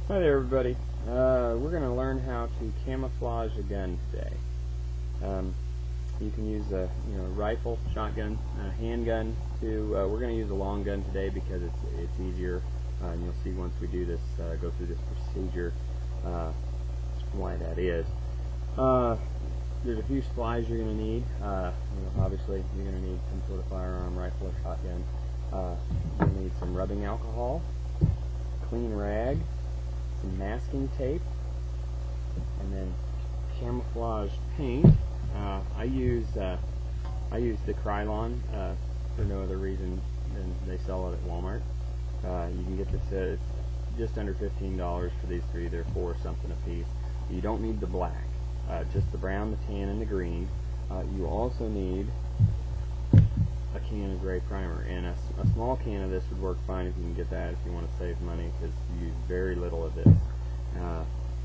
Hi there, everybody. We're going to learn how to camouflage a gun today. You can use a rifle, shotgun, handgun too. We're going to use a long gun today because it's easier, and you'll see once we do this, go through this procedure, why that is. There's a few supplies you're going to need. Obviously, you're going to need some sort of firearm, rifle, or shotgun. You'll need some rubbing alcohol, clean rag, some masking tape, and then camouflage paint. I use the Krylon for no other reason than they sell it at Walmart. You can get this at just under $15 for these three. They're $4 something a piece. You don't need the black, just the brown, the tan, and the green. You also need a can of gray primer, and a small can of this would work fine if you can get that if you want to save money, because you use very little of this.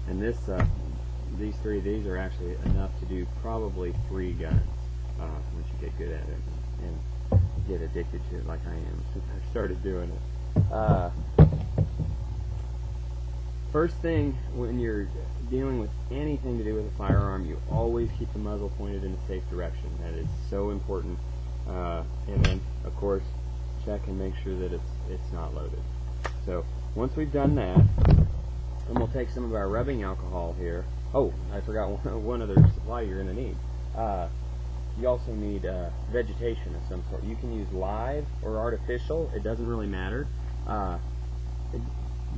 And these are actually enough to do probably 3 guns once you get good at it and get addicted to it like I am since I started doing it. First thing, when you're dealing with anything to do with a firearm, you always keep the muzzle pointed in a safe direction. That is so important. And then, of course, check and make sure that it's not loaded. So once we've done that, then we'll take some of our rubbing alcohol here. Oh, I forgot one other supply you're going to need. You also need vegetation of some sort. You can use live or artificial. It doesn't really matter.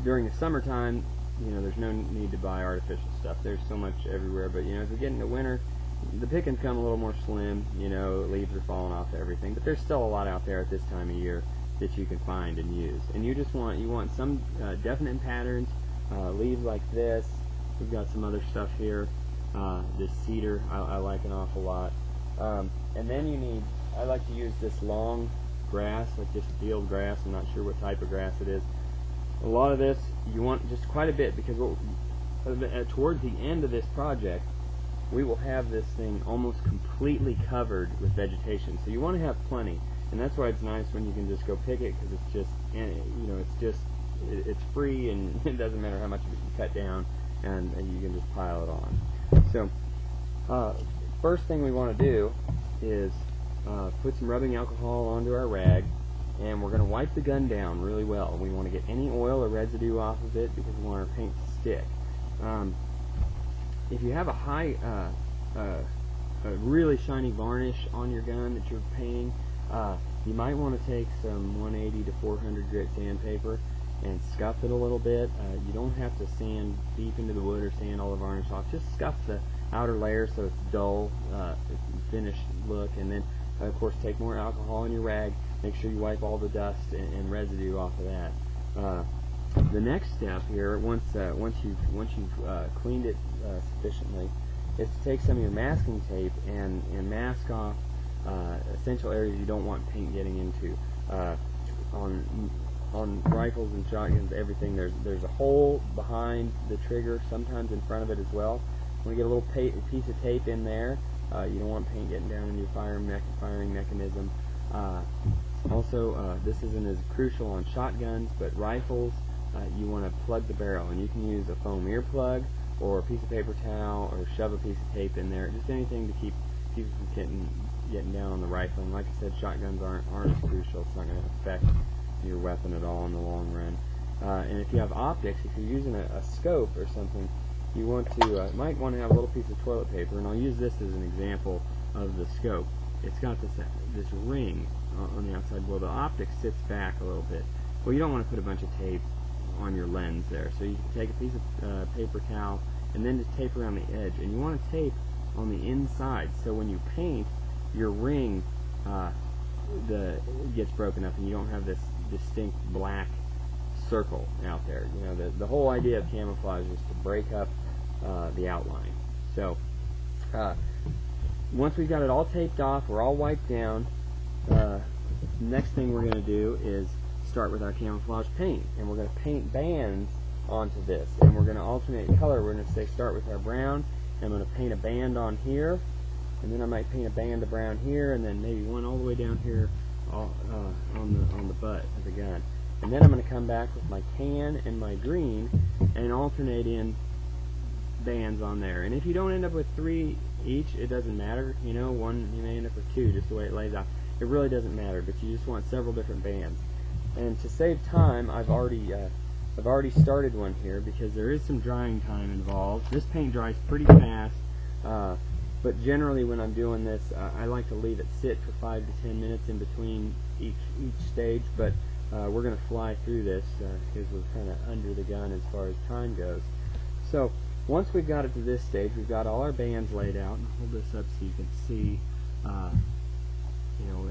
During the summertime, there's no need to buy artificial stuff. There's so much everywhere. But as we get into winter, the pickings come a little more slim. Leaves are falling off everything. But there's still a lot out there at this time of year that you can find and use. And you want some definite patterns. Leaves like this. We've got some other stuff here. This cedar I like an awful lot. And then I like to use this long grass, like just field grass. I'm not sure what type of grass it is. A lot of this you want just quite a bit, because towards the end of this project we will have this thing almost completely covered with vegetation. So you want to have plenty, and that's why it's nice when you can just go pick it, because it's just it's free, and it doesn't matter how much you can cut down, and you can just pile it on. So first thing we want to do is put some rubbing alcohol onto our rag, and we're going to wipe the gun down really well. We want to get any oil or residue off of it because we want our paint to stick. If you have a really shiny varnish on your gun that you're painting, you might want to take some 180 to 400 grit sandpaper and scuff it a little bit. You don't have to sand deep into the wood or sand all the varnish off. Just scuff the outer layer so it's dull, finished look, and then of course take more alcohol in your rag. Make sure you wipe all the dust and residue off of that. The next step here, once you've cleaned it sufficiently, is to take some of your masking tape and mask off essential areas you don't want paint getting into. On rifles and shotguns, everything, there's a hole behind the trigger, sometimes in front of it as well. When you get a little piece of tape in there, you don't want paint getting down in your firing mechanism. Also, this isn't as crucial on shotguns, but rifles, you want to plug the barrel, and you can use a foam earplug or a piece of paper towel, or shove a piece of tape in there, just anything to keep people from getting down on the rifle. And like I said, shotguns aren't as crucial. It's not going to affect your weapon at all in the long run. And if you have optics, if you're using a scope or something, you might want to have a little piece of toilet paper, and I'll use this as an example of the scope. It's got this ring on the outside. Well, the optic sits back a little bit. Well, you don't want to put a bunch of tape on your lens there, so you can take a piece of paper towel and then just tape around the edge, and you want to tape on the inside, so when you paint, your ring gets broken up and you don't have this distinct black circle out there. The whole idea of camouflage is to break up the outline. So once we've got it all taped off, we're all wiped down, next thing we're going to do is start with our camouflage paint, and we're going to paint bands onto this, and we're going to alternate color. We're going to start with our brown, and I'm going to paint a band on here, and then I might paint a band of brown here, and then maybe one all the way down here on the butt of the gun. and then I'm going to come back with my tan and my green and alternate in bands on there. And if you don't end up with 3 each, it doesn't matter. You know, one, you may end up with 2, just the way it lays out. It really doesn't matter, but you just want several different bands. And to save time, I've already started one here because there is some drying time involved. This paint dries pretty fast, but generally when I'm doing this, I like to leave it sit for 5 to 10 minutes in between each stage. But we're going to fly through this because we're kind of under the gun as far as time goes. So once we've got it to this stage, we've got all our bands laid out. And hold this up so you can see. You know,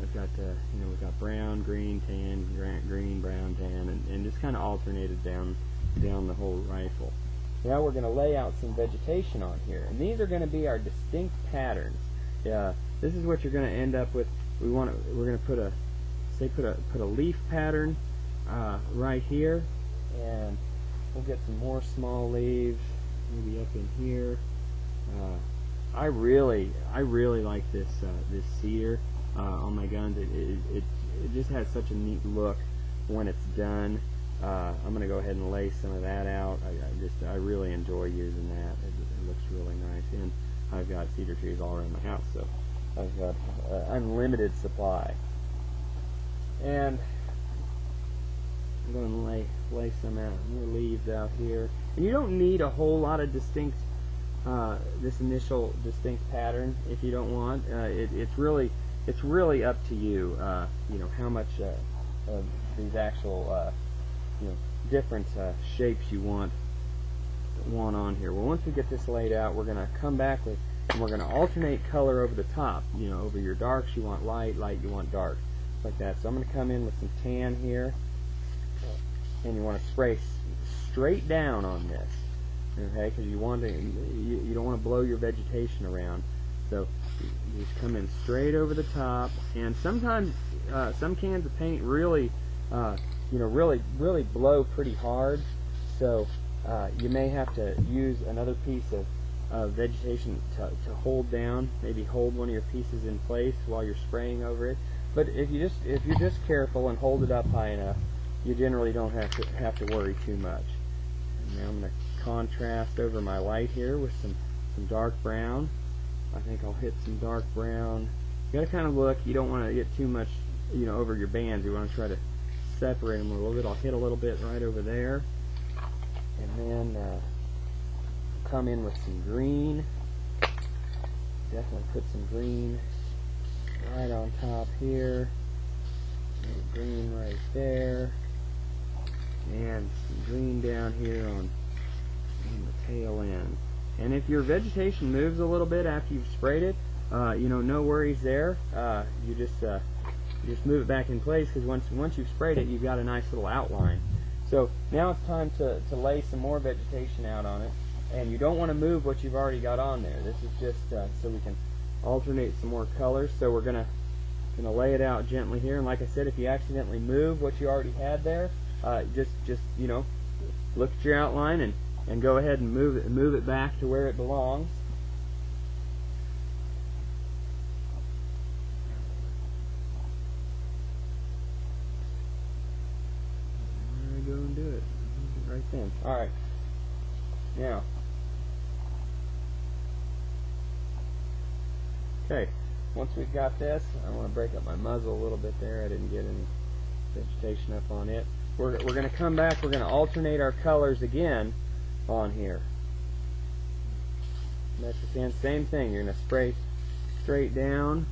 I've got you know, we've got brown, green, tan, green, brown, tan, and just kind of alternated down the whole rifle. Now we're going to lay out some vegetation on here, and these are going to be our distinct patterns. This is what you're going to end up with. We're going to put a leaf pattern right here, and we'll get some more small leaves maybe up in here. I really like this cedar on my guns. It just has such a neat look when it's done. I'm going to go ahead and lay some of that out. I really enjoy using that. It looks really nice, and I've got cedar trees all around my house, so I've got unlimited supply. And I'm going to lay some out, more leaves out here. And you don't need a whole lot of distinct. This initial distinct pattern, if you don't want, it's really up to you. You know how much of these actual you know, different shapes you want on here. Well, once we get this laid out, we're going to come back with, and we're going to alternate color over the top. You know, over your darks you want light, light you want dark, like that. So I'm going to come in with some tan here, and you want to spray straight down on this. Okay, because you don't want to blow your vegetation around, so you just come in straight over the top. And sometimes some cans of paint really, you know, really blow pretty hard. So you may have to use another piece of vegetation to hold down, maybe hold one of your pieces in place while you're spraying over it. But if you're just careful and hold it up high enough, you generally don't have to worry too much. And now I'm going to contrast over my light here with some dark brown. I think I'll hit some dark brown. You got to kind of look. You don't want to get too much, you know, over your bands. You want to try to separate them a little bit. I'll hit a little bit right over there, and then come in with some green. Definitely put some green right on top here. Green right there, and some green down here on the tail end. And if your vegetation moves a little bit after you've sprayed it, you know, no worries there. You just move it back in place, because once you've sprayed it, you've got a nice little outline. So now it's time to lay some more vegetation out on it, and you don't want to move what you've already got on there. This is just so we can alternate some more colors. So we're gonna lay it out gently here, and like I said, if you accidentally move what you already had there, just you know, look at your outline and go ahead and move it back to where it belongs. There we go, and do it right then. All right. Now, okay. Once we've got this, I want to break up my muzzle a little bit there. I didn't get any vegetation up on it. We're going to come back. We're going to alternate our colors again on here. That's the same thing. You're going to spray straight down.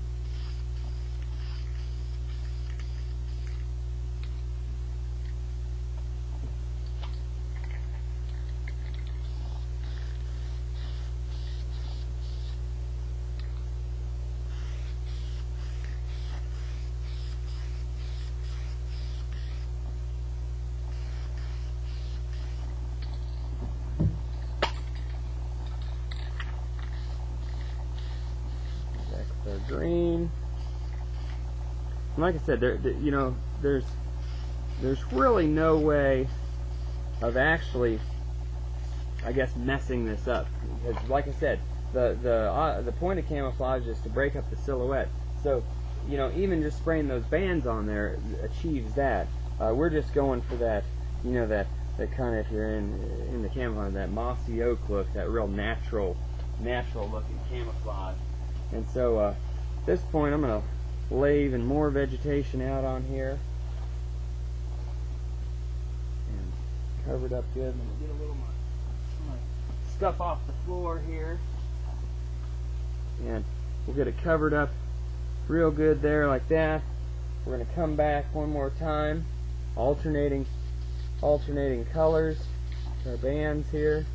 Green. And like I said, you know, there's really no way of actually, I guess, messing this up, because like I said, the point of camouflage is to break up the silhouette. So, you know, even just spraying those bands on there achieves that. we're just going for that, you know, that kind of, if you're in the camouflage, that mossy oak look, that real natural looking camouflage. And so at this point I'm going to lay even more vegetation out on here and cover it up good. I'm going to get a little more stuff off the floor here, and we'll get it covered up real good there like that. We're going to come back one more time, alternating colors, our bands here.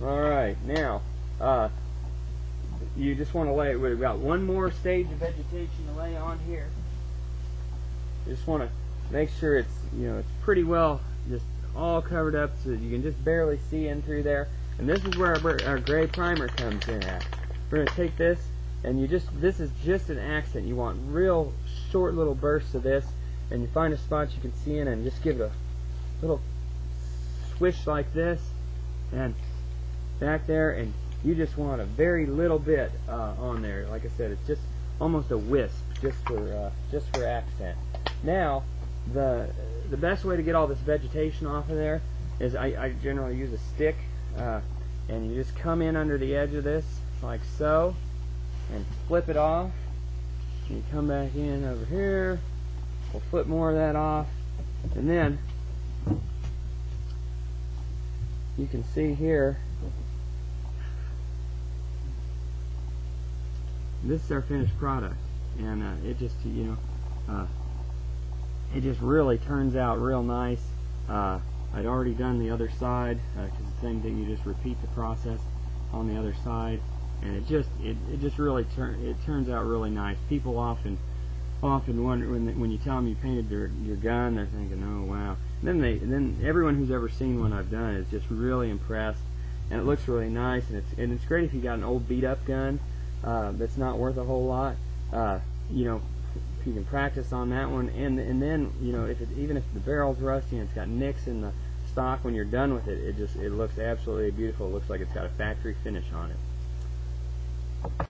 Alright, now you just want to lay, we've got one more stage of vegetation to lay on here. You just want to make sure it's, you know, it's pretty well just all covered up so that you can just barely see in through there. And this is where our gray primer comes in at. We're going to take this, and this is just an accent. You want real short little bursts of this, and you find a spot you can see in and just give it a little swish like this, and back there, and you just want a very little bit on there. Like I said, it's just almost a wisp, just for accent. Now, the best way to get all this vegetation off of there is I generally use a stick, and you just come in under the edge of this like so, and flip it off. And you come back in over here. We'll flip more of that off, and then you can see here. This is our finished product, and it just, you know, it just really turns out real nice. I'd already done the other side, because the same thing, you just repeat the process on the other side, and it just really turns out really nice. People often wonder when you tell them you painted your gun, they're thinking, oh wow. And then everyone who's ever seen one I've done is just really impressed, and it looks really nice, and it's great if you got an old beat up gun that's not worth a whole lot. You know, you can practice on that one, and then, you know, even if the barrel's rusty and it's got nicks in the stock, when you're done with it, it looks absolutely beautiful. It looks like it's got a factory finish on it.